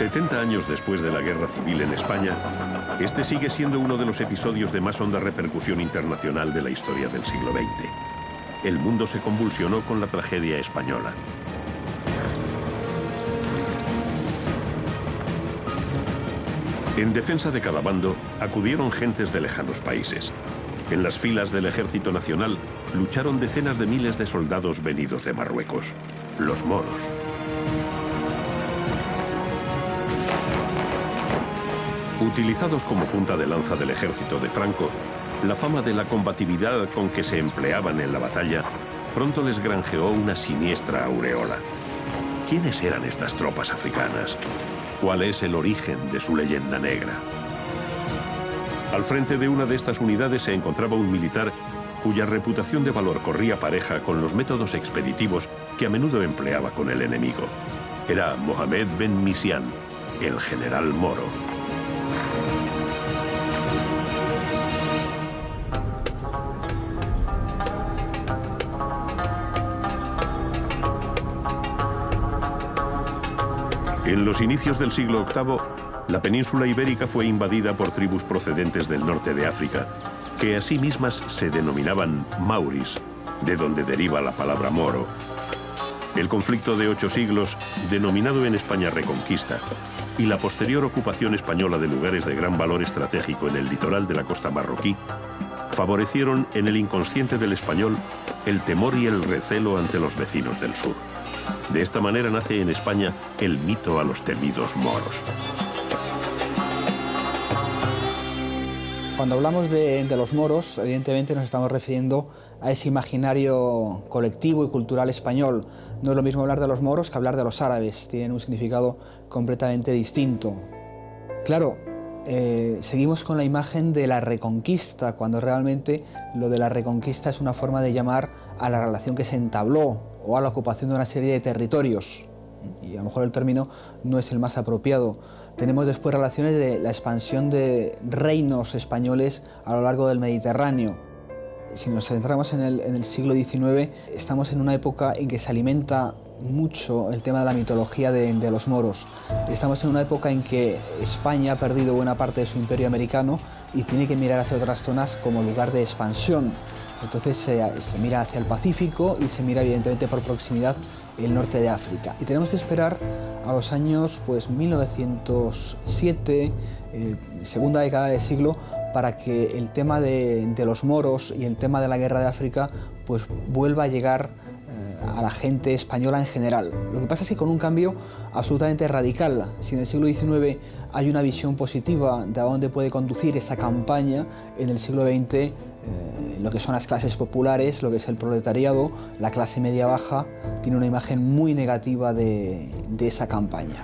70 años después de la Guerra Civil en España, este sigue siendo uno de los episodios de más honda repercusión internacional de la historia del siglo XX. El mundo se convulsionó con la tragedia española. En defensa de cada bando acudieron gentes de lejanos países. En las filas del Ejército Nacional lucharon decenas de miles de soldados venidos de Marruecos, los moros. Utilizados como punta de lanza del ejército de Franco, la fama de la combatividad con que se empleaban en la batalla pronto les granjeó una siniestra aureola. ¿Quiénes eran estas tropas africanas? ¿Cuál es el origen de su leyenda negra? Al frente de una de estas unidades se encontraba un militar cuya reputación de valor corría pareja con los métodos expeditivos que a menudo empleaba con el enemigo. Era Mohamed Ben Misian, el general moro. En los inicios del siglo VIII, la península ibérica fue invadida por tribus procedentes del norte de África, que a sí mismas se denominaban mauris, de donde deriva la palabra moro. El conflicto de 8 siglos, denominado en España Reconquista, y la posterior ocupación española de lugares de gran valor estratégico en el litoral de la costa marroquí, favorecieron en el inconsciente del español el temor y el recelo ante los vecinos del sur. De esta manera nace en España el mito a los temidos moros. Cuando hablamos de los moros, evidentemente nos estamos refiriendo a ese imaginario colectivo y cultural español. No es lo mismo hablar de los moros que hablar de los árabes, tienen un significado completamente distinto. Claro, seguimos con la imagen de la reconquista, cuando realmente lo de la reconquista es una forma de llamar a la relación que se entabló o a la ocupación de una serie de territorios. Y a lo mejor el término no es el más apropiado. Tenemos después relaciones de la expansión de reinos españoles a lo largo del Mediterráneo. Si nos centramos en el siglo XIX, estamos en una época en que se alimenta mucho el tema de la mitología de los moros. Estamos en una época en que España ha perdido buena parte de su imperio americano y tiene que mirar hacia otras zonas como lugar de expansión. Entonces se mira hacia el Pacífico y se mira evidentemente por proximidad el norte de África. Y tenemos que esperar a los años 1907, segunda década del siglo, para que el tema de los moros y el tema de la guerra de África pues vuelva a llegar a la gente española en general. Lo que pasa es que con un cambio absolutamente radical. Si en el siglo XIX hay una visión positiva de a dónde puede conducir esa campaña, en el siglo XX lo que son las clases populares, lo que es el proletariado, la clase media baja, tiene una imagen muy negativa de esa campaña.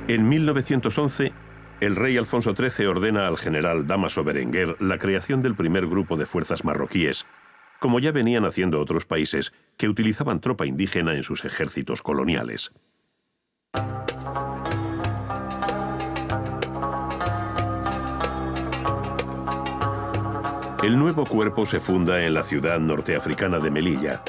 En 1911, el rey Alfonso XIII ordena al general Dámaso Berenguer la creación del primer grupo de fuerzas marroquíes, como ya venían haciendo otros países que utilizaban tropa indígena en sus ejércitos coloniales. El nuevo cuerpo se funda en la ciudad norteafricana de Melilla,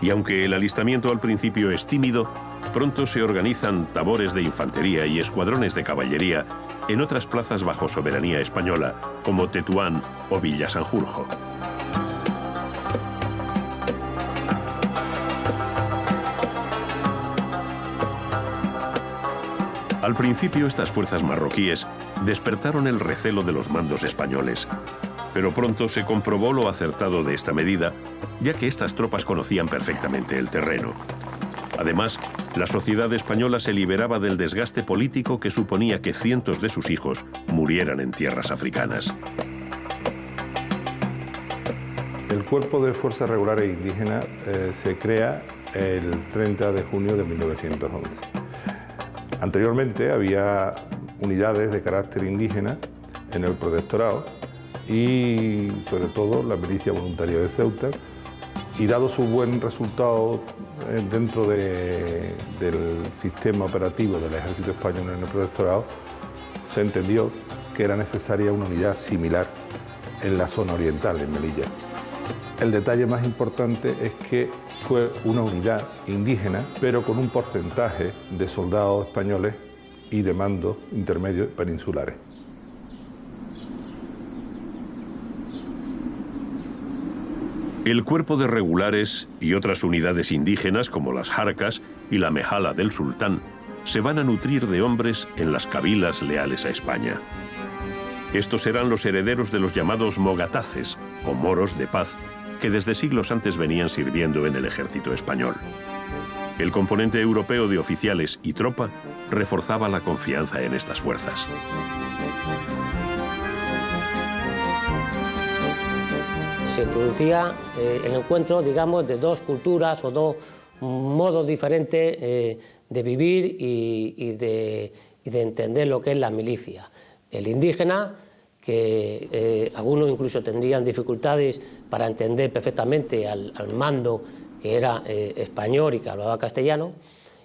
y aunque el alistamiento al principio es tímido, pronto se organizan tabores de infantería y escuadrones de caballería en otras plazas bajo soberanía española, como Tetuán o Villa Sanjurjo. Al principio, estas fuerzas marroquíes despertaron el recelo de los mandos españoles, pero pronto se comprobó lo acertado de esta medida, ya que estas tropas conocían perfectamente el terreno. Además, la sociedad española se liberaba del desgaste político que suponía que cientos de sus hijos murieran en tierras africanas. El Cuerpo de Fuerzas Regulares Indígenas se crea el 30 de junio de 1911. Anteriormente había unidades de carácter indígena en el protectorado y sobre todo la milicia voluntaria de Ceuta, y dado su buen resultado dentro del sistema operativo del ejército español en el protectorado, se entendió que era necesaria una unidad similar en la zona oriental, en Melilla. El detalle más importante es que fue una unidad indígena, pero con un porcentaje de soldados españoles y de mandos intermedios peninsulares. El cuerpo de regulares y otras unidades indígenas como las jarcas y la mejala del sultán se van a nutrir de hombres en las cabilas leales a España. Estos eran los herederos de los llamados mogataces o moros de paz que desde siglos antes venían sirviendo en el ejército español. El componente europeo de oficiales y tropa reforzaba la confianza en estas fuerzas. Se producía el encuentro, digamos, de dos culturas o dos modos diferentes de vivir y de entender lo que es la milicia. El indígena, que algunos incluso tendrían dificultades para entender perfectamente al mando que era español y que hablaba castellano,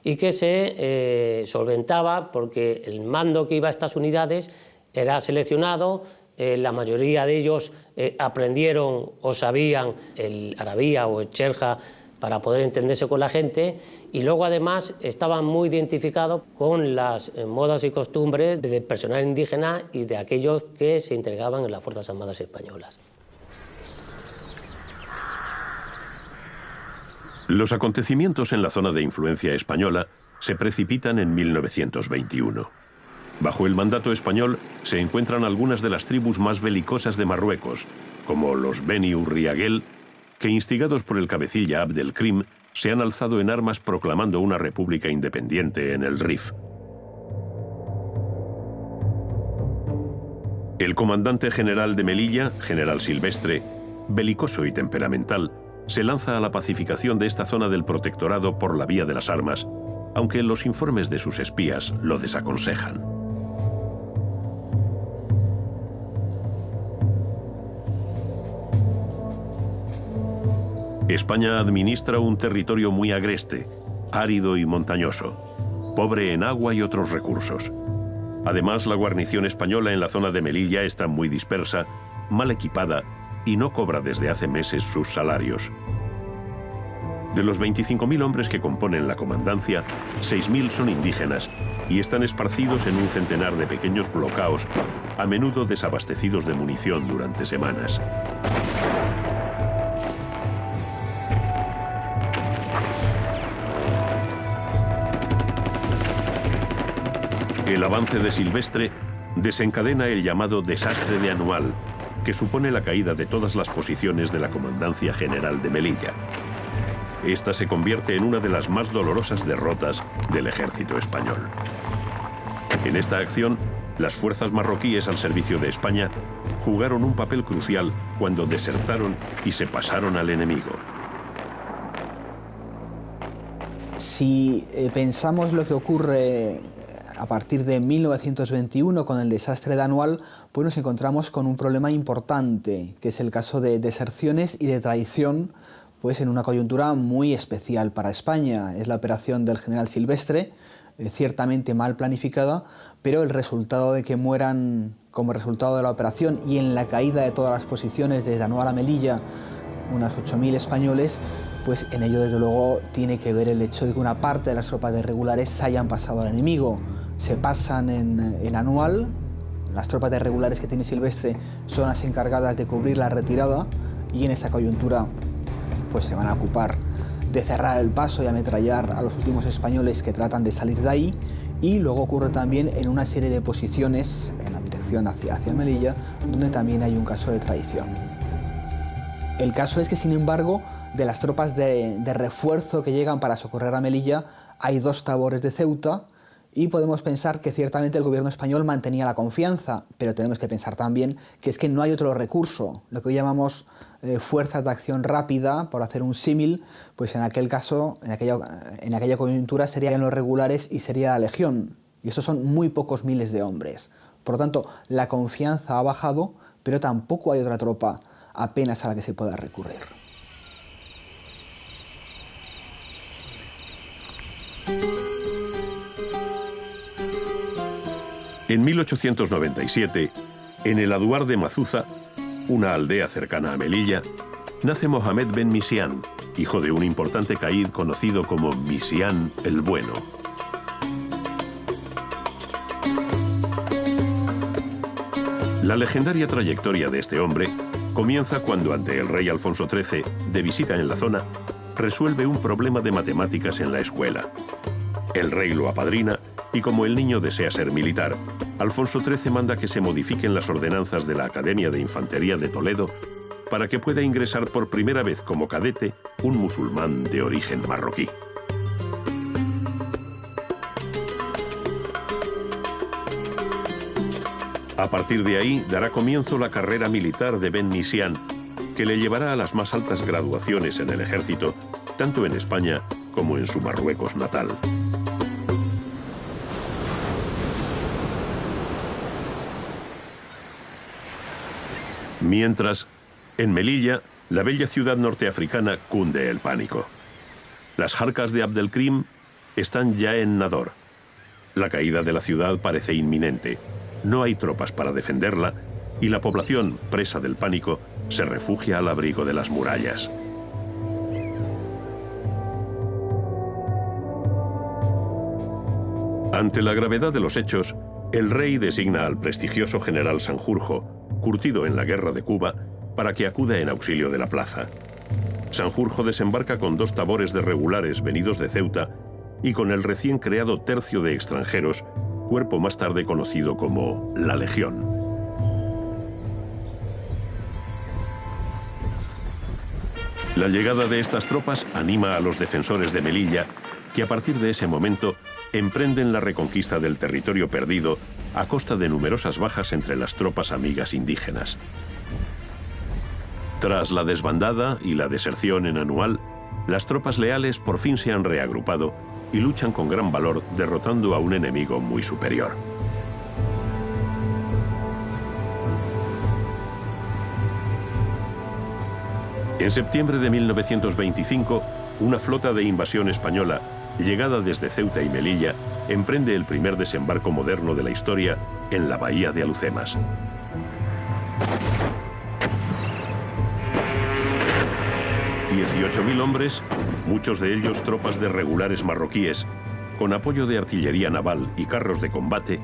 y que se solventaba porque el mando que iba a estas unidades era seleccionado. La mayoría de ellos aprendieron o sabían el arabía o el cherja para poder entenderse con la gente, y luego además estaban muy identificados con las modas y costumbres del personal indígena y de aquellos que se integraban en las Fuerzas Armadas españolas. Los acontecimientos en la zona de influencia española se precipitan en 1921. Bajo el mandato español se encuentran algunas de las tribus más belicosas de Marruecos, como los Beni Urriaguel, que instigados por el cabecilla Abd el-Krim se han alzado en armas proclamando una república independiente en el Rif. El comandante general de Melilla, general Silvestre, belicoso y temperamental, se lanza a la pacificación de esta zona del protectorado por la vía de las armas, aunque los informes de sus espías lo desaconsejan. España administra un territorio muy agreste, árido y montañoso, pobre en agua y otros recursos. Además, la guarnición española en la zona de Melilla está muy dispersa, mal equipada y no cobra desde hace meses sus salarios. De los 25.000 hombres que componen la comandancia, 6.000 son indígenas y están esparcidos en un centenar de pequeños blocaos, a menudo desabastecidos de munición durante semanas. El avance de Silvestre desencadena el llamado desastre de Anual, que supone la caída de todas las posiciones de la Comandancia General de Melilla. Esta se convierte en una de las más dolorosas derrotas del ejército español. En esta acción, las fuerzas marroquíes al servicio de España jugaron un papel crucial cuando desertaron y se pasaron al enemigo. Si pensamos lo que ocurre a partir de 1921 con el desastre de Anual, pues nos encontramos con un problema importante, que es el caso de deserciones y de traición, pues en una coyuntura muy especial para España. Es la operación del general Silvestre, ciertamente mal planificada, pero el resultado de que mueran como resultado de la operación y en la caída de todas las posiciones desde Anual a Melilla, unas 8.000 españoles, pues en ello desde luego tiene que ver el hecho de que una parte de las tropas de regulares se hayan pasado al enemigo. Se pasan en Anual, las tropas de regulares que tiene Silvestre son las encargadas de cubrir la retirada y en esa coyuntura pues se van a ocupar de cerrar el paso y ametrallar a los últimos españoles que tratan de salir de ahí, y luego ocurre también en una serie de posiciones en la dirección hacia Melilla, donde también hay un caso de traición. El caso es que, sin embargo, de las tropas de refuerzo que llegan para socorrer a Melilla, hay dos tabores de Ceuta, y podemos pensar que ciertamente el gobierno español mantenía la confianza, pero tenemos que pensar también que es que no hay otro recurso. Lo que hoy llamamos fuerzas de acción rápida, por hacer un símil, pues en aquel caso, en aquella coyuntura serían los regulares y sería la legión. Y estos son muy pocos miles de hombres. Por lo tanto, la confianza ha bajado, pero tampoco hay otra tropa apenas a la que se pueda recurrir. En 1897, en el aduar de Mazuza, una aldea cercana a Melilla, nace Mohamed Ben Misián, hijo de un importante caíd conocido como Misián el Bueno. La legendaria trayectoria de este hombre comienza cuando, ante el rey Alfonso XIII, de visita en la zona, resuelve un problema de matemáticas en la escuela. El rey lo apadrina y, como el niño desea ser militar, Alfonso XIII manda que se modifiquen las ordenanzas de la Academia de Infantería de Toledo para que pueda ingresar por primera vez como cadete un musulmán de origen marroquí. A partir de ahí dará comienzo la carrera militar de Ben Misián, que le llevará a las más altas graduaciones en el ejército, tanto en España como en su Marruecos natal. Mientras, en Melilla, la bella ciudad norteafricana, cunde el pánico. Las jarcas de Abdelkrim están ya en Nador. La caída de la ciudad parece inminente. No hay tropas para defenderla y la población, presa del pánico, se refugia al abrigo de las murallas. Ante la gravedad de los hechos, el rey designa al prestigioso general Sanjurjo, curtido en la guerra de Cuba, para que acuda en auxilio de la plaza. Sanjurjo desembarca con 2 tabores de regulares venidos de Ceuta y con el recién creado tercio de extranjeros, cuerpo más tarde conocido como la Legión. La llegada de estas tropas anima a los defensores de Melilla, que a partir de ese momento emprenden la reconquista del territorio perdido a costa de numerosas bajas entre las tropas amigas indígenas. Tras la desbandada y la deserción en Anual, las tropas leales por fin se han reagrupado y luchan con gran valor, derrotando a un enemigo muy superior. En septiembre de 1925, una flota de invasión española, llegada desde Ceuta y Melilla, emprende el primer desembarco moderno de la historia en la bahía de Alhucemas. $18.000 hombres, muchos de ellos tropas de regulares marroquíes, con apoyo de artillería naval y carros de combate,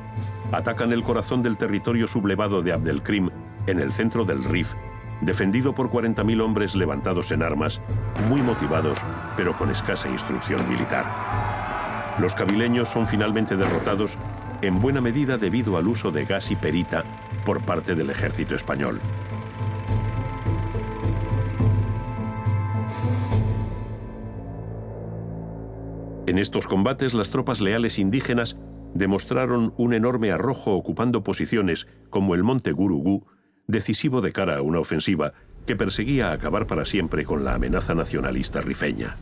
atacan el corazón del territorio sublevado de Abdelkrim, en el centro del Rif, defendido por 40.000 hombres levantados en armas, muy motivados, pero con escasa instrucción militar. Los cabileños son finalmente derrotados, en buena medida debido al uso de gas y perita por parte del ejército español. En estos combates, las tropas leales indígenas demostraron un enorme arrojo ocupando posiciones como el monte Gurugú, decisivo de cara a una ofensiva que perseguía acabar para siempre con la amenaza nacionalista rifeña.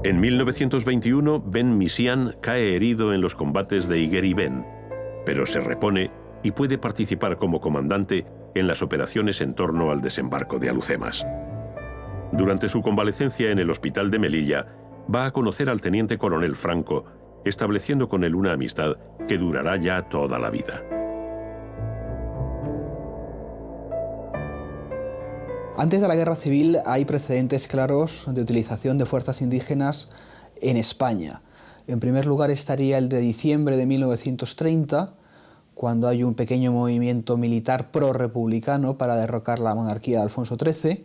En 1921, Ben Misián cae herido en los combates de Higuer y Ben, pero se repone y puede participar como comandante en las operaciones en torno al desembarco de Alhucemas. Durante su convalecencia en el hospital de Melilla, va a conocer al teniente coronel Franco, estableciendo con él una amistad que durará ya toda la vida. Antes de la Guerra Civil hay precedentes claros de utilización de fuerzas indígenas en España. En primer lugar estaría el de diciembre de 1930, cuando hay un pequeño movimiento militar pro-republicano para derrocar la monarquía de Alfonso XIII.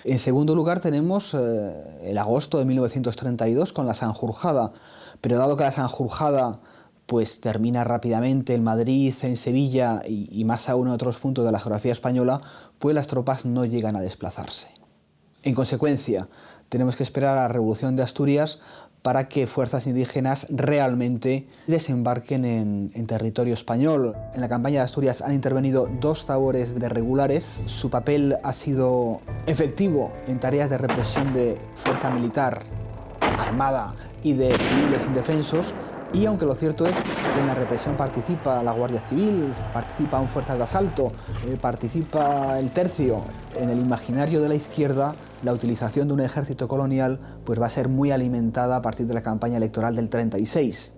En segundo lugar tenemos el agosto de 1932 con la Sanjurjada, pero dado que la Sanjurjada pues termina rápidamente en Madrid, en Sevilla y más aún en otros puntos de la geografía española, pues las tropas no llegan a desplazarse. En consecuencia, tenemos que esperar a la Revolución de Asturias para que fuerzas indígenas realmente desembarquen en territorio español. En la campaña de Asturias han intervenido 2 tabores de regulares. Su papel ha sido efectivo en tareas de represión de fuerza militar, armada y de civiles indefensos, Y aunque lo cierto es que en la represión participa la Guardia Civil, participan fuerzas de asalto, participa el Tercio, en el imaginario de la izquierda la utilización de un ejército colonial pues va a ser muy alimentada a partir de la campaña electoral del 36.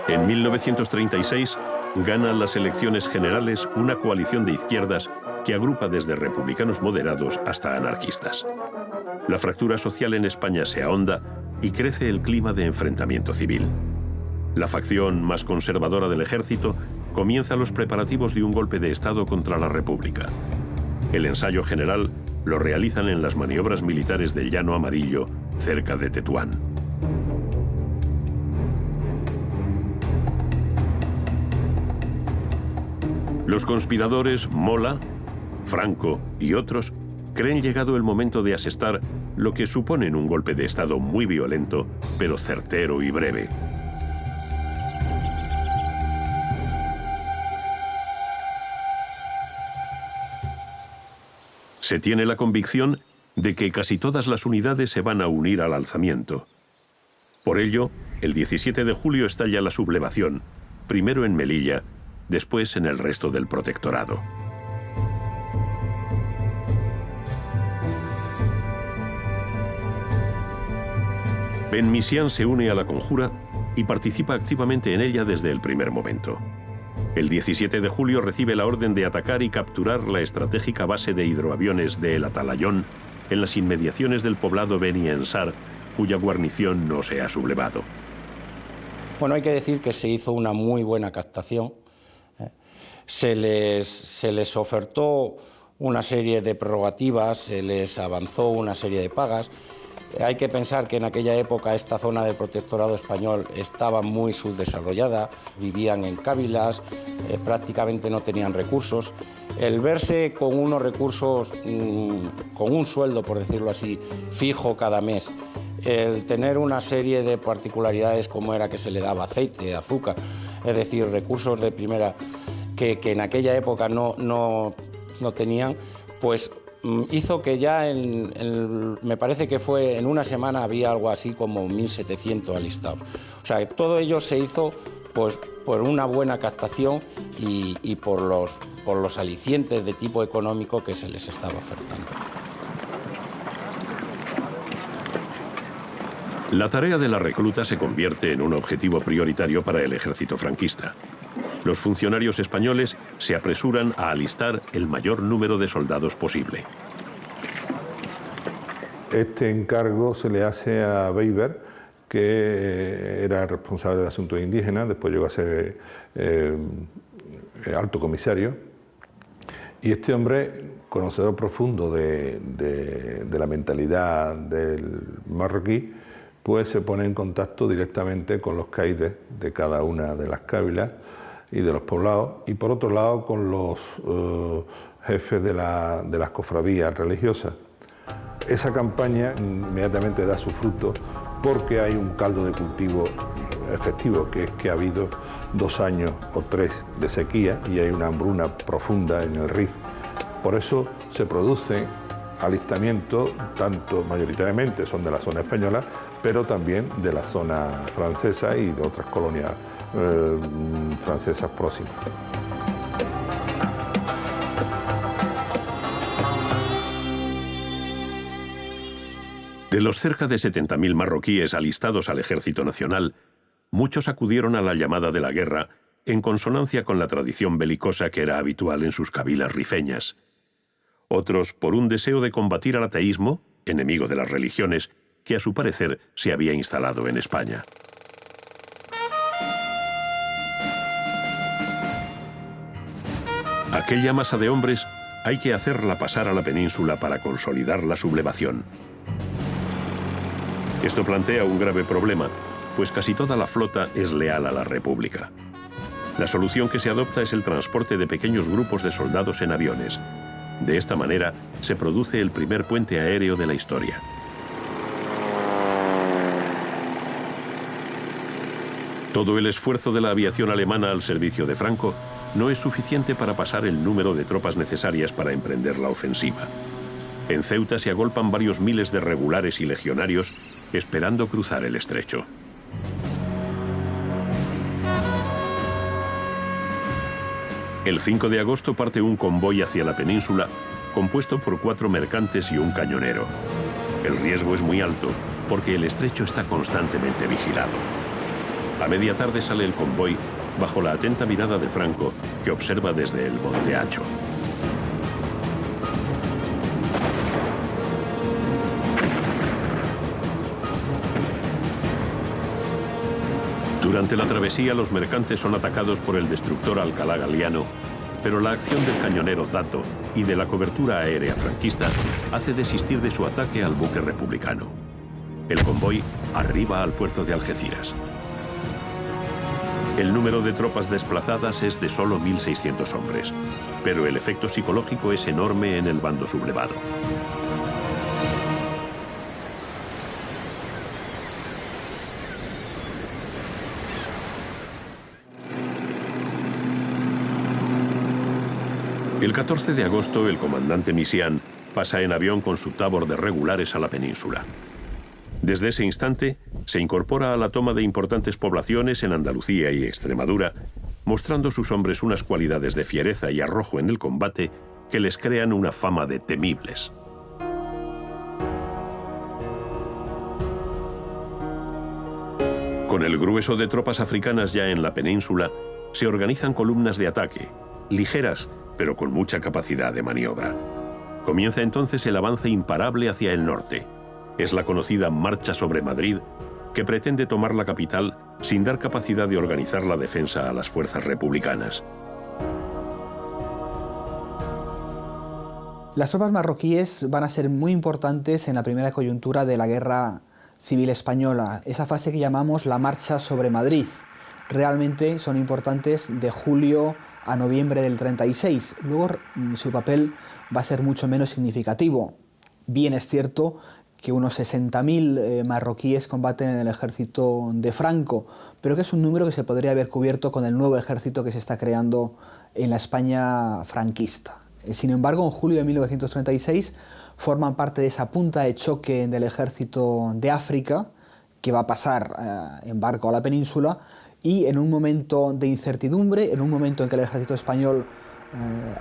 En 1936 gana las elecciones generales una coalición de izquierdas que agrupa desde republicanos moderados hasta anarquistas. La fractura social en España se ahonda y crece el clima de enfrentamiento civil. La facción más conservadora del ejército comienza los preparativos de un golpe de Estado contra la República. El ensayo general lo realizan en las maniobras militares del Llano Amarillo, cerca de Tetuán. Los conspiradores Mola, Franco y otros creen llegado el momento de asestar lo que suponen un golpe de Estado muy violento, pero certero y breve. Se tiene la convicción de que casi todas las unidades se van a unir al alzamiento. Por ello, el 17 de julio estalla la sublevación, primero en Melilla, después en el resto del protectorado. Ben Misián se une a la conjura y participa activamente en ella desde el primer momento. El 17 de julio recibe la orden de atacar y capturar la estratégica base de hidroaviones de El Atalayón en las inmediaciones del poblado Beni Ensar, cuya guarnición no se ha sublevado. Bueno, hay que decir que se hizo una muy buena captación. Se les ofertó una serie de prerrogativas, se les avanzó una serie de pagas. Hay que pensar que en aquella época esta zona del protectorado español estaba muy subdesarrollada, vivían en cávilas, prácticamente no tenían recursos. El verse con unos recursos, con un sueldo, por decirlo así, fijo cada mes, el tener una serie de particularidades como era que se le daba aceite, azúcar, es decir, recursos de primera que en aquella época no tenían, pues hizo que ya me parece que fue en una semana había algo así como 1.700 alistados. O sea, que todo ello se hizo pues por una buena captación y por los alicientes de tipo económico que se les estaba ofertando. La tarea de la recluta se convierte en un objetivo prioritario para el ejército franquista. Los funcionarios españoles se apresuran a alistar el mayor número de soldados posible. Este encargo se le hace a Weber, que era responsable de asuntos indígenas, después llegó a ser alto comisario. Y este hombre, conocedor profundo de la mentalidad del marroquí, pues se pone en contacto directamente con los caides de cada una de las cávilas y de los poblados, y por otro lado con los jefes de las cofradías religiosas. Esa campaña inmediatamente da su fruto porque hay un caldo de cultivo efectivo, que es que ha habido 2 años o 3 de sequía y hay una hambruna profunda en el Rif. Por eso se produce alistamiento, tanto mayoritariamente son de la zona española, pero también de la zona francesa y de otras colonias francesas próximas. De los cerca de 70.000 marroquíes alistados al Ejército Nacional, muchos acudieron a la llamada de la guerra en consonancia con la tradición belicosa que era habitual en sus cabilas rifeñas. Otros por un deseo de combatir al ateísmo, enemigo de las religiones, que a su parecer se había instalado en España. Aquella masa de hombres hay que hacerla pasar a la península para consolidar la sublevación. Esto plantea un grave problema, pues casi toda la flota es leal a la República. La solución que se adopta es el transporte de pequeños grupos de soldados en aviones. De esta manera se produce el primer puente aéreo de la historia. Todo el esfuerzo de la aviación alemana al servicio de Franco no es suficiente para pasar el número de tropas necesarias para emprender la ofensiva. En Ceuta se agolpan varios miles de regulares y legionarios esperando cruzar el estrecho. El 5 de agosto parte un convoy hacia la península compuesto por 4 mercantes y un cañonero. El riesgo es muy alto porque el estrecho está constantemente vigilado. A media tarde sale el convoy bajo la atenta mirada de Franco, que observa desde el Monte Hacho. Durante la travesía, los mercantes son atacados por el destructor Alcalá Galiano, pero la acción del cañonero Dato y de la cobertura aérea franquista hace desistir de su ataque al buque republicano. El convoy arriba al puerto de Algeciras. El número de tropas desplazadas es de solo 1.600 hombres, pero el efecto psicológico es enorme en el bando sublevado. El 14 de agosto, el comandante Misián pasa en avión con su tabor de regulares a la península. Desde ese instante, se incorpora a la toma de importantes poblaciones en Andalucía y Extremadura, mostrando sus hombres unas cualidades de fiereza y arrojo en el combate que les crean una fama de temibles. Con el grueso de tropas africanas ya en la península, se organizan columnas de ataque, ligeras, pero con mucha capacidad de maniobra. Comienza entonces el avance imparable hacia el norte. Es la conocida Marcha sobre Madrid, que pretende tomar la capital sin dar capacidad de organizar la defensa a las fuerzas republicanas. Las tropas marroquíes van a ser muy importantes en la primera coyuntura de la Guerra Civil Española, esa fase que llamamos la Marcha sobre Madrid. Realmente son importantes de julio a noviembre del 36. Luego su papel va a ser mucho menos significativo. Bien es cierto que unos 60.000 marroquíes combaten en el ejército de Franco, pero que es un número que se podría haber cubierto con el nuevo ejército que se está creando en la España franquista. Sin embargo, en julio de 1936 forman parte de esa punta de choque del ejército de África, que va a pasar en barco a la península, y en un momento de incertidumbre, en un momento en que el ejército español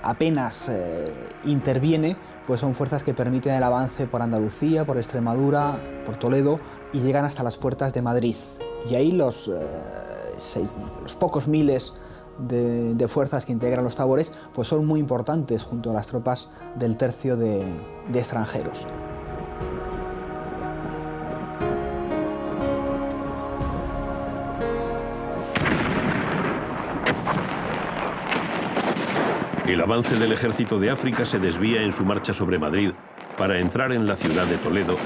apenas interviene, pues son fuerzas que permiten el avance por Andalucía, por Extremadura, por Toledo, y llegan hasta las puertas de Madrid. Y ahí los pocos miles de fuerzas que integran los tabores pues son muy importantes junto a las tropas del tercio de extranjeros. El avance del ejército de África se desvía en su marcha sobre Madrid para entrar en la ciudad de Toledo,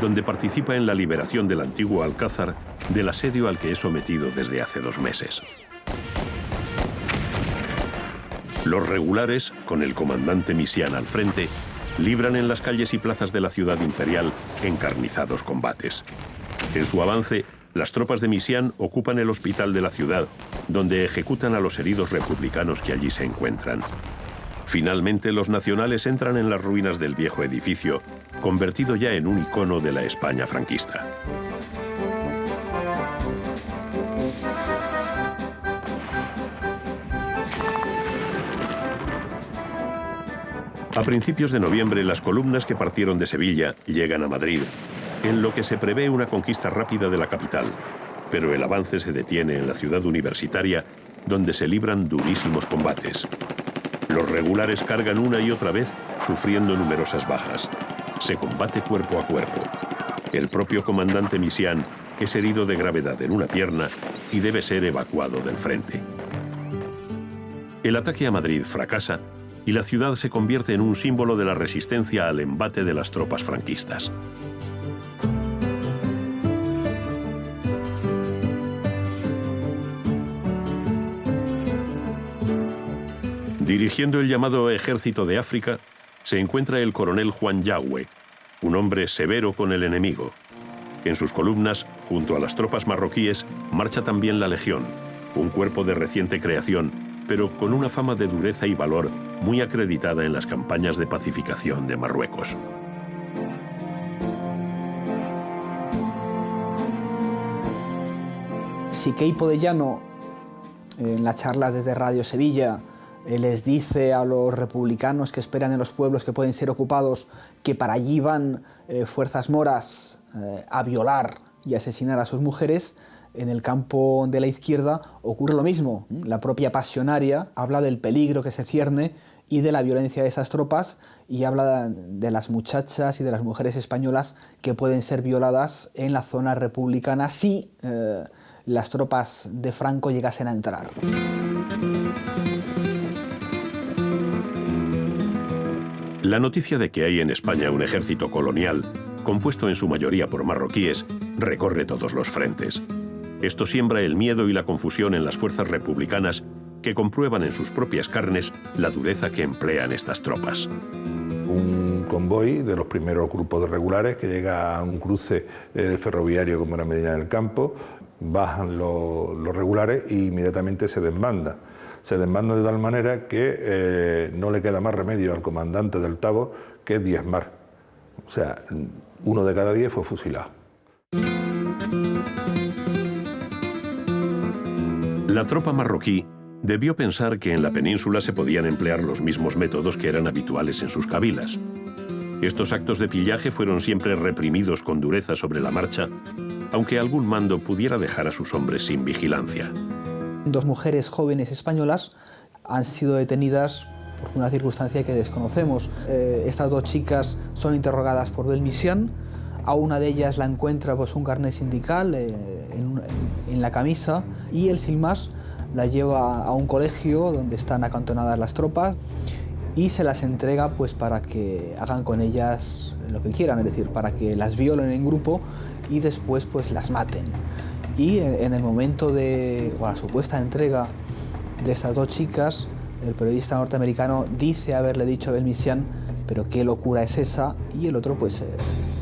donde participa en la liberación del antiguo Alcázar del asedio al que es sometido desde hace 2 meses. Los regulares, con el comandante Misián al frente, libran en las calles y plazas de la ciudad imperial encarnizados combates. En su avance, las tropas de Misián ocupan el hospital de la ciudad, donde ejecutan a los heridos republicanos que allí se encuentran. Finalmente, los nacionales entran en las ruinas del viejo edificio, convertido ya en un icono de la España franquista. A principios de noviembre, las columnas que partieron de Sevilla llegan a Madrid, en lo que se prevé una conquista rápida de la capital, pero el avance se detiene en la ciudad universitaria, donde se libran durísimos combates. Los regulares cargan una y otra vez, sufriendo numerosas bajas. Se combate cuerpo a cuerpo. El propio comandante Misián es herido de gravedad en una pierna y debe ser evacuado del frente. El ataque a Madrid fracasa y la ciudad se convierte en un símbolo de la resistencia al embate de las tropas franquistas. Dirigiendo el llamado Ejército de África, se encuentra el coronel Juan Yagüe, un hombre severo con el enemigo. En sus columnas, junto a las tropas marroquíes, marcha también la Legión, un cuerpo de reciente creación, pero con una fama de dureza y valor muy acreditada en las campañas de pacificación de Marruecos. Siqueipo de Llano, en las charlas desde Radio Sevilla, les dice a los republicanos que esperan en los pueblos que pueden ser ocupados que para allí van fuerzas moras a violar y asesinar a sus mujeres. En el campo de la izquierda ocurre lo mismo. La propia Pasionaria habla del peligro que se cierne y de la violencia de esas tropas, y habla de las muchachas y de las mujeres españolas que pueden ser violadas en la zona republicana si las tropas de Franco llegasen a entrar. La noticia de que hay en España un ejército colonial, compuesto en su mayoría por marroquíes, recorre todos los frentes. Esto siembra el miedo y la confusión en las fuerzas republicanas, que comprueban en sus propias carnes la dureza que emplean estas tropas. Un convoy de los primeros grupos de regulares que llega a un cruce ferroviario como era Medina del Campo, bajan los regulares e inmediatamente se desbanda. Se desbanda de tal manera que no le queda más remedio al comandante del Tábor que diezmar. O sea, 1 de cada 10 fue fusilado. La tropa marroquí debió pensar que en la península se podían emplear los mismos métodos que eran habituales en sus cabilas. Estos actos de pillaje fueron siempre reprimidos con dureza sobre la marcha, aunque algún mando pudiera dejar a sus hombres sin vigilancia. 2 mujeres jóvenes españolas han sido detenidas por una circunstancia que desconocemos. Estas 2 chicas son interrogadas por Belmisián. A una de ellas la encuentra pues, un carnet sindical en la camisa, y el Silmas la lleva a un colegio donde están acantonadas las tropas y se las entrega pues, para que hagan con ellas lo que quieran, es decir, para que las violen en grupo y después pues, las maten. Y en el momento de la supuesta entrega de estas 2 chicas, el periodista norteamericano dice haberle dicho a Belmisián, pero qué locura es esa, y el otro pues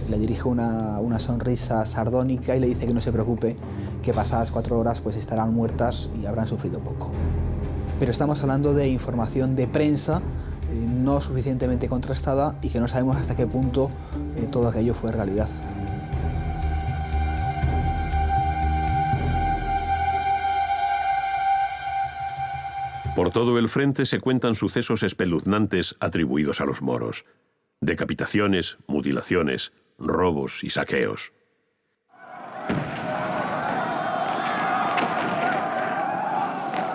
le dirige una sonrisa sardónica y le dice que no se preocupe, que pasadas 4 horas pues estarán muertas y habrán sufrido poco. Pero estamos hablando de información de prensa no suficientemente contrastada y que no sabemos hasta qué punto todo aquello fue realidad. Por todo el frente se cuentan sucesos espeluznantes atribuidos a los moros: decapitaciones, mutilaciones, robos y saqueos.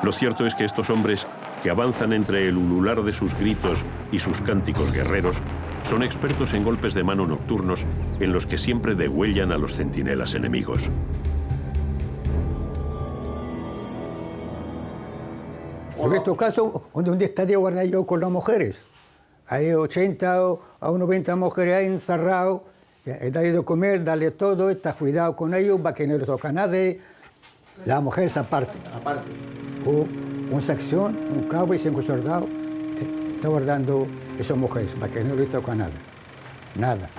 Lo cierto es que estos hombres, que avanzan entre el ulular de sus gritos y sus cánticos guerreros, son expertos en golpes de mano nocturnos en los que siempre degüellan a los centinelas enemigos. En estos casos, donde estaría guardado yo con las mujeres. Hay 80 a 90 mujeres ahí encerradas, darle de comer, darle todo, está cuidado con ellos, para que no les toca nada. La mujer es aparte. Una sección, un cabo y 5 soldados, está guardando esas mujeres, para que no les toca nada. Nada.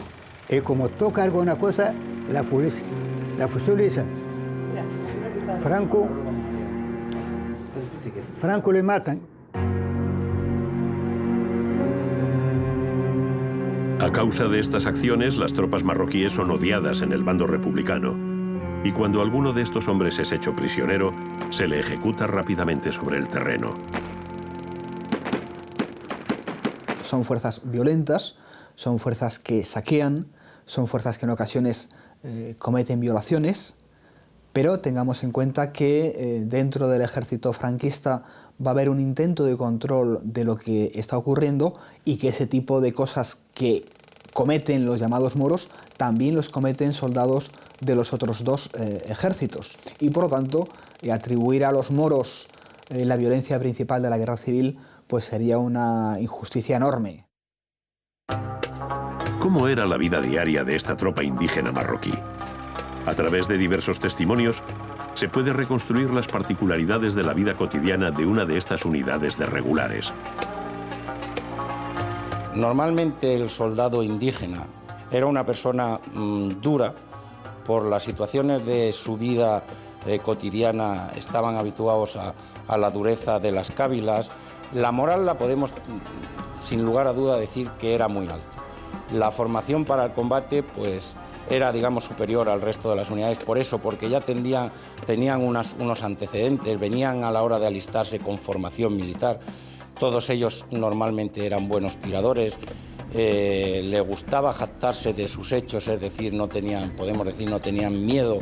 Y como toca alguna cosa, la fusilizan. Franco le matan. A causa de estas acciones, las tropas marroquíes son odiadas en el bando republicano, y cuando alguno de estos hombres es hecho prisionero, se le ejecuta rápidamente sobre el terreno. Son fuerzas violentas, son fuerzas que saquean, son fuerzas que en ocasiones cometen violaciones, pero tengamos en cuenta que dentro del ejército franquista va a haber un intento de control de lo que está ocurriendo, y que ese tipo de cosas que cometen los llamados moros también los cometen soldados de los otros 2 ejércitos. Y por lo tanto, atribuir a los moros la violencia principal de la guerra civil pues sería una injusticia enorme. ¿Cómo era la vida diaria de esta tropa indígena marroquí? A través de diversos testimonios, se puede reconstruir las particularidades de la vida cotidiana de una de estas unidades de regulares. Normalmente el soldado indígena era una persona dura. Por las situaciones de su vida cotidiana estaban habituados a la dureza de las cávilas. La moral la podemos, sin lugar a duda, decir que era muy alta. La formación para el combate pues era, digamos, superior al resto de las unidades, por eso, porque ya tenían unos antecedentes, venían a la hora de alistarse con formación militar. Todos ellos normalmente eran buenos tiradores, le gustaba jactarse de sus hechos, es decir, no tenían miedo.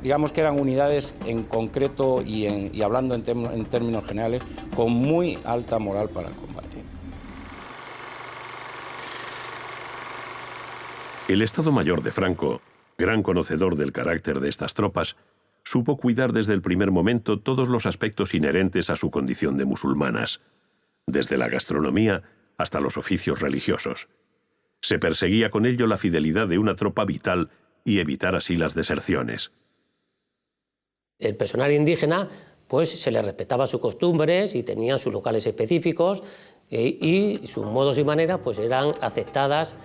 Digamos que eran unidades en concreto y hablando en términos generales, con muy alta moral para el combate. El Estado Mayor de Franco, gran conocedor del carácter de estas tropas, supo cuidar desde el primer momento todos los aspectos inherentes a su condición de musulmanas, desde la gastronomía hasta los oficios religiosos. Se perseguía con ello la fidelidad de una tropa vital y evitar así las deserciones. El personal indígena pues se le respetaba sus costumbres y tenían sus locales específicos y sus modos y maneras pues eran aceptadas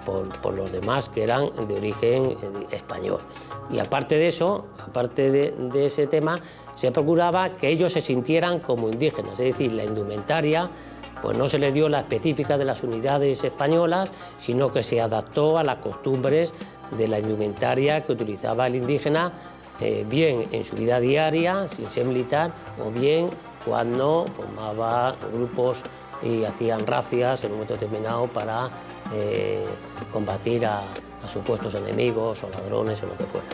por los demás que eran de origen español. Y aparte de eso, aparte de ese tema, se procuraba que ellos se sintieran como indígenas, es decir, la indumentaria pues no se le dio la específica de las unidades españolas, sino que se adaptó a las costumbres de la indumentaria que utilizaba el indígena, bien en su vida diaria, sin ser militar, o bien cuando formaba grupos y hacían rafias en un momento determinado para combatir a supuestos enemigos o ladrones o lo que fuera.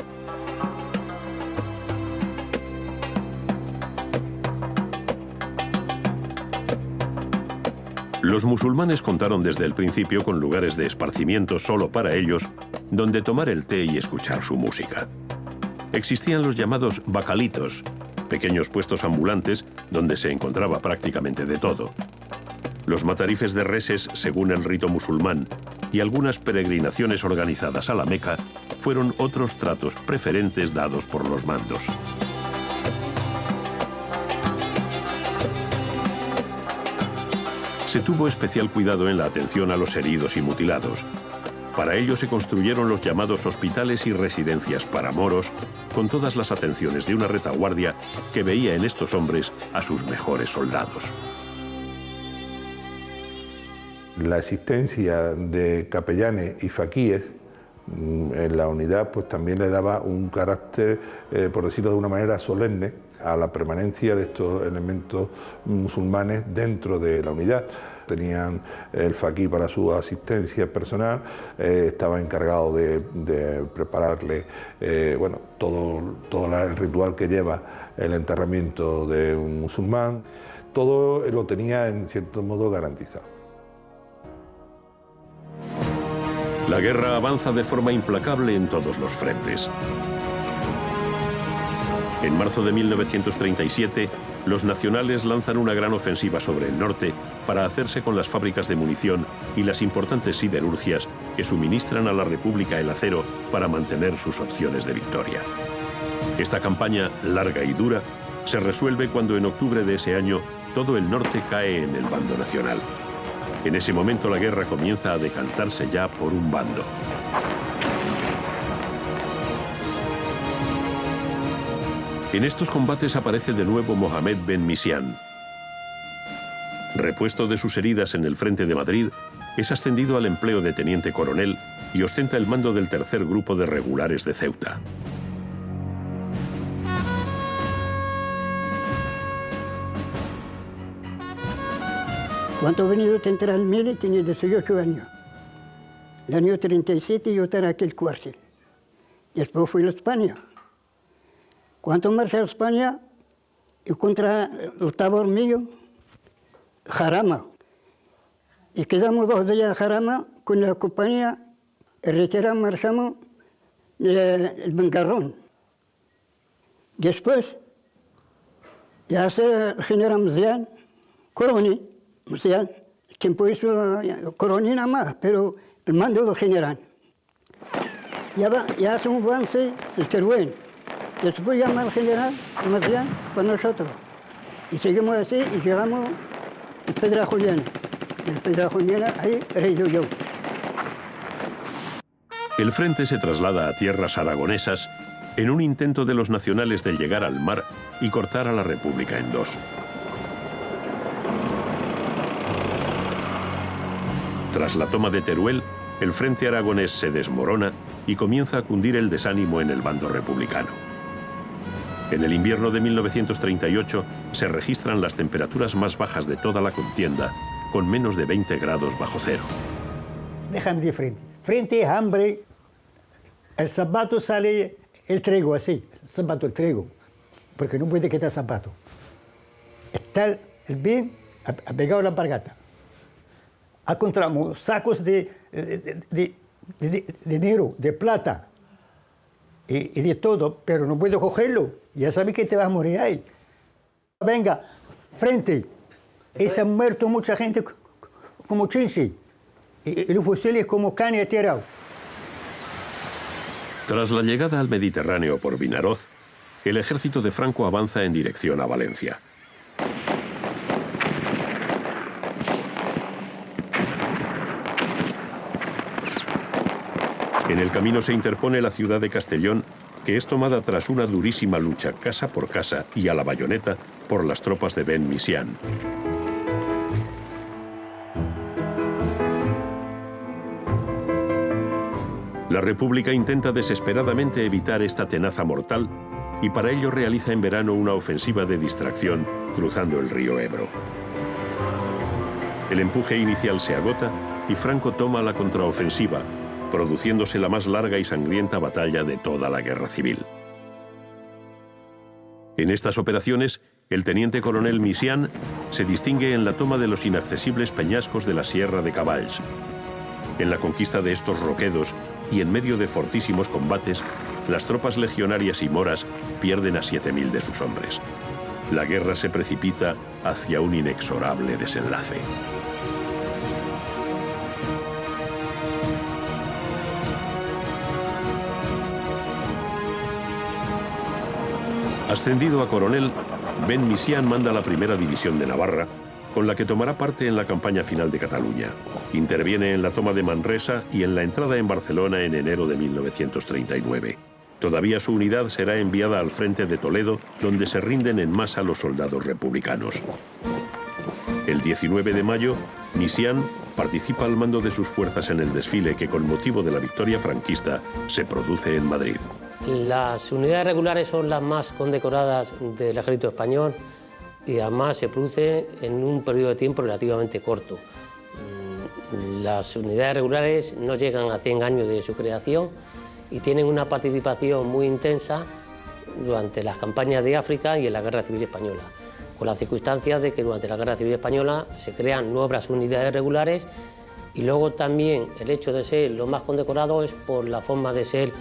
Los musulmanes contaron desde el principio con lugares de esparcimiento solo para ellos, donde tomar el té y escuchar su música. Existían los llamados bacalitos, pequeños puestos ambulantes donde se encontraba prácticamente de todo. Los matarifes de reses según el rito musulmán y algunas peregrinaciones organizadas a la Meca fueron otros tratos preferentes dados por los mandos. Se tuvo especial cuidado en la atención a los heridos y mutilados. Para ello se construyeron los llamados hospitales y residencias para moros, con todas las atenciones de una retaguardia que veía en estos hombres a sus mejores soldados. La existencia de capellanes y faquíes en la unidad pues también le daba un carácter, por decirlo de una manera, solemne a la permanencia de estos elementos musulmanes dentro de la unidad. Tenían el faquí para su asistencia personal, estaba encargado de prepararle todo el ritual que lleva el enterramiento de un musulmán. Todo lo tenía en cierto modo garantizado. La guerra avanza de forma implacable en todos los frentes. En marzo de 1937, los nacionales lanzan una gran ofensiva sobre el norte para hacerse con las fábricas de munición y las importantes siderurgias que suministran a la República el acero para mantener sus opciones de victoria. Esta campaña, larga y dura, se resuelve cuando en octubre de ese año todo el norte cae en el bando nacional. En ese momento la guerra comienza a decantarse ya por un bando. En estos combates aparece de nuevo Mohamed Ben Misián. Repuesto de sus heridas en el frente de Madrid, es ascendido al empleo de teniente coronel y ostenta el mando del tercer grupo de regulares de Ceuta. Cuando he venido a entrar en Mili tenía 18 años. En el año 37 yo estaba aquí en el cárcel. Después fui a España. Cuando marché a España, encontré el tabor mío, Jarama. Y quedamos 2 días en Jarama con la compañía, retiramos, marchamos el Bengarrón. Después, ya se el general Mzian, Coroni, Mzian, tiempo hizo Coroni nada más, pero el mando del general. Ya hace un avance el Teruel. Después llama al general Mzian con nosotros. Y seguimos así y llegamos a Pedra Juliana. En Pedra Juliana, ahí he ido yo. El frente se traslada a tierras aragonesas en un intento de los nacionales de llegar al mar y cortar a la República en dos. Tras la toma de Teruel, el frente aragonés se desmorona y comienza a cundir el desánimo en el bando republicano. En el invierno de 1938 se registran las temperaturas más bajas de toda la contienda, con menos de 20 grados bajo cero. Déjame de frente. Frente es hambre. El zapato sale el trigo así, el zapato, el trigo, porque no puede quitar zapato. Está el bien apegado a la alpargata. Encontramos sacos de dinero, de plata y de todo, pero no puedo cogerlo. Ya sabes que te vas a morir ahí. Venga, frente. Y se han muerto mucha gente como chinche. Y los fusiles como caña tirado. Tras la llegada al Mediterráneo por Vinaroz, el ejército de Franco avanza en dirección a Valencia. En el camino se interpone la ciudad de Castellón, que es tomada tras una durísima lucha casa por casa y a la bayoneta por las tropas de Ben Misián. La República intenta desesperadamente evitar esta tenaza mortal y para ello realiza en verano una ofensiva de distracción cruzando el río Ebro. El empuje inicial se agota y Franco toma la contraofensiva, produciéndose la más larga y sangrienta batalla de toda la guerra civil. En estas operaciones, el teniente coronel Misián se distingue en la toma de los inaccesibles peñascos de la Sierra de Cavalls. En la conquista de estos roquedos y en medio de fortísimos combates, las tropas legionarias y moras pierden a 7.000 de sus hombres. La guerra se precipita hacia un inexorable desenlace. Ascendido a coronel, Ben Misián manda la primera división de Navarra, con la que tomará parte en la campaña final de Cataluña. Interviene en la toma de Manresa y en la entrada en Barcelona en enero de 1939. Todavía su unidad será enviada al frente de Toledo, donde se rinden en masa los soldados republicanos. El 19 de mayo, Misián participa al mando de sus fuerzas en el desfile que, con motivo de la victoria franquista, se produce en Madrid. Las unidades regulares son las más condecoradas del ejército español y además se produce en un periodo de tiempo relativamente corto. Las unidades regulares no llegan a 100 años de su creación y tienen una participación muy intensa durante las campañas de África y en la Guerra Civil Española, con la circunstancia de que durante la Guerra Civil Española se crean nuevas unidades regulares y luego también el hecho de ser lo más condecorado es por la forma de ser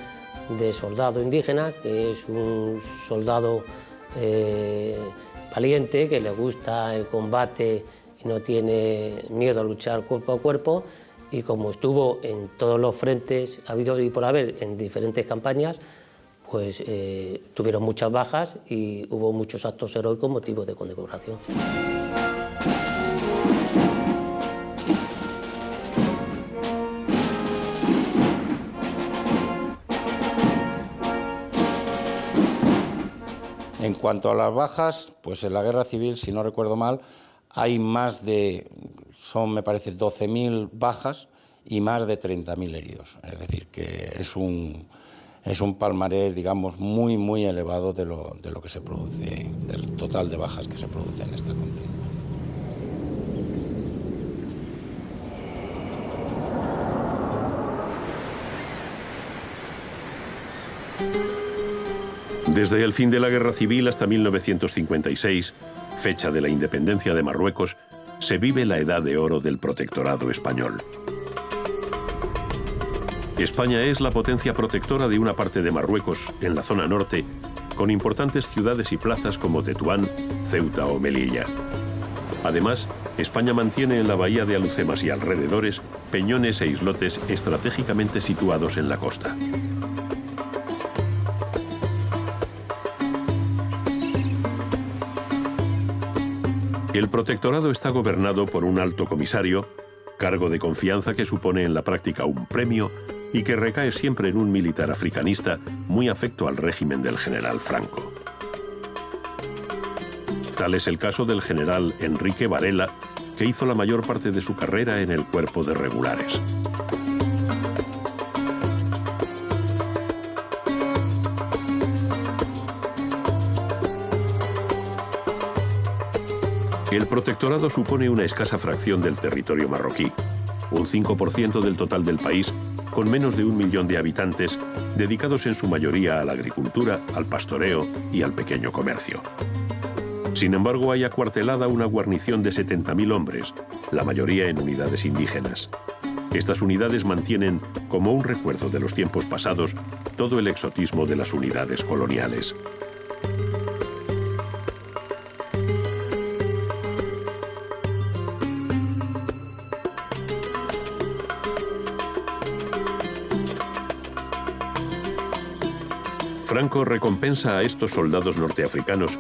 de soldado indígena, que es un soldado valiente, que le gusta el combate y no tiene miedo a luchar cuerpo a cuerpo, y como estuvo en todos los frentes habido y por haber en diferentes campañas, pues tuvieron muchas bajas y hubo muchos actos heroicos motivos de condecoración. En cuanto a las bajas, pues en la guerra civil, si no recuerdo mal, hay más de, me parece, 12.000 bajas y más de 30.000 heridos. Es decir, que es un palmarés, digamos, muy, muy elevado de lo que se produce, del total de bajas que se produce en esta contienda. Desde el fin de la Guerra Civil hasta 1956, fecha de la independencia de Marruecos, se vive la edad de oro del protectorado español. España es la potencia protectora de una parte de Marruecos, en la zona norte, con importantes ciudades y plazas como Tetuán, Ceuta o Melilla. Además, España mantiene en la bahía de Alhucemas y alrededores peñones e islotes estratégicamente situados en la costa. El protectorado está gobernado por un alto comisario, cargo de confianza que supone en la práctica un premio y que recae siempre en un militar africanista muy afecto al régimen del general Franco. Tal es el caso del general Enrique Varela, que hizo la mayor parte de su carrera en el cuerpo de regulares. El protectorado supone una escasa fracción del territorio marroquí, un 5% del total del país, con menos de 1 millón de habitantes, dedicados en su mayoría a la agricultura, al pastoreo y al pequeño comercio. Sin embargo, hay acuartelada una guarnición de 70.000 hombres, la mayoría en unidades indígenas. Estas unidades mantienen, como un recuerdo de los tiempos pasados, todo el exotismo de las unidades coloniales. Franco recompensa a estos soldados norteafricanos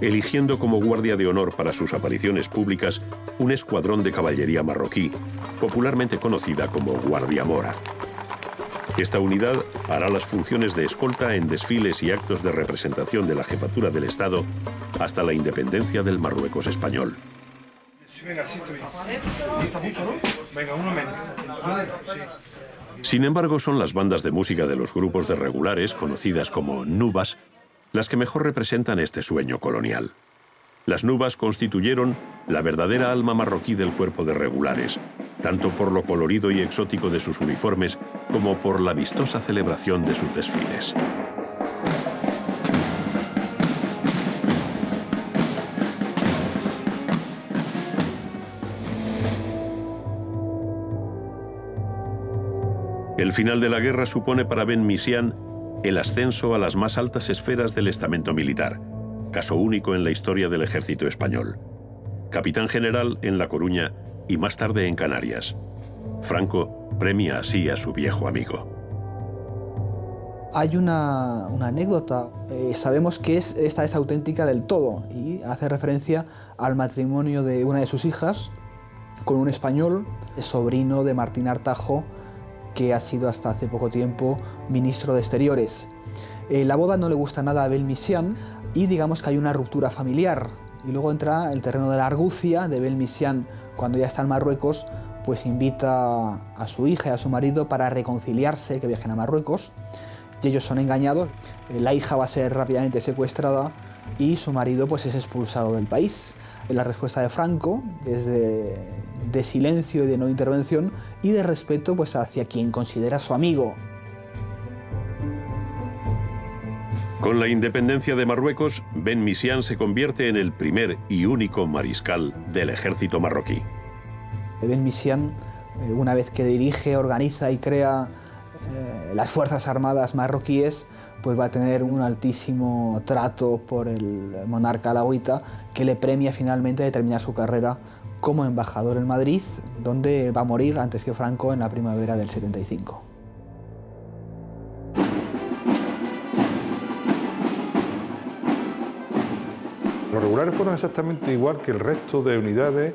eligiendo como guardia de honor para sus apariciones públicas un escuadrón de caballería marroquí, popularmente conocida como Guardia Mora. Esta unidad hará las funciones de escolta en desfiles y actos de representación de la jefatura del Estado hasta la independencia del Marruecos español. Sin embargo, son las bandas de música de los grupos de regulares, conocidas como nubas, las que mejor representan este sueño colonial. Las nubas constituyeron la verdadera alma marroquí del cuerpo de regulares, tanto por lo colorido y exótico de sus uniformes como por la vistosa celebración de sus desfiles. El final de la guerra supone para Ben Misian el ascenso a las más altas esferas del estamento militar, caso único en la historia del ejército español. Capitán general en La Coruña y más tarde en Canarias. Franco premia así a su viejo amigo. Hay una anécdota, sabemos que esta es auténtica del todo y hace referencia al matrimonio de una de sus hijas con un español, sobrino de Martín Artajo, que ha sido hasta hace poco tiempo ministro de Exteriores. La boda no le gusta nada a Ben Misian y digamos que hay una ruptura familiar. Y luego entra el terreno de la argucia de Ben Misian cuando ya está en Marruecos, pues invita a su hija y a su marido para reconciliarse, que viajen a Marruecos, y ellos son engañados. La hija va a ser rápidamente secuestrada y su marido pues es expulsado del país. La respuesta de Franco es de silencio y de no intervención y de respeto pues hacia quien considera su amigo. Con la independencia de Marruecos, Ben Misian se convierte en el primer y único mariscal del ejército marroquí. Ben Misian, una vez que dirige, organiza y crea las Fuerzas Armadas marroquíes, pues va a tener un altísimo trato por el monarca alauita, que le premia finalmente a terminar su carrera como embajador en Madrid, donde va a morir antes que Franco en la primavera del 75. Los regulares fueron exactamente igual que el resto de unidades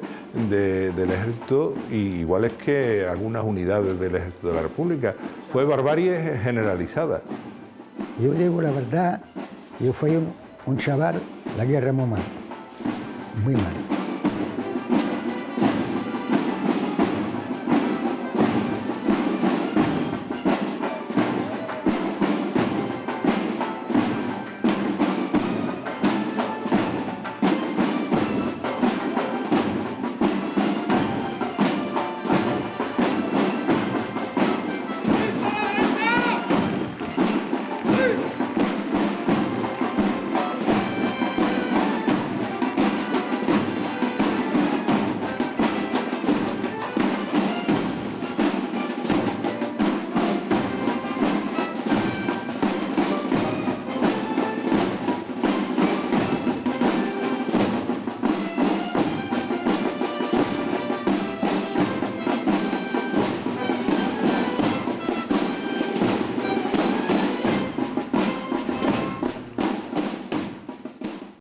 del ejército, y iguales que algunas unidades del ejército de la República. Fue barbarie generalizada. Yo digo la verdad, yo fui un chaval, la guerra muy mal, muy mal.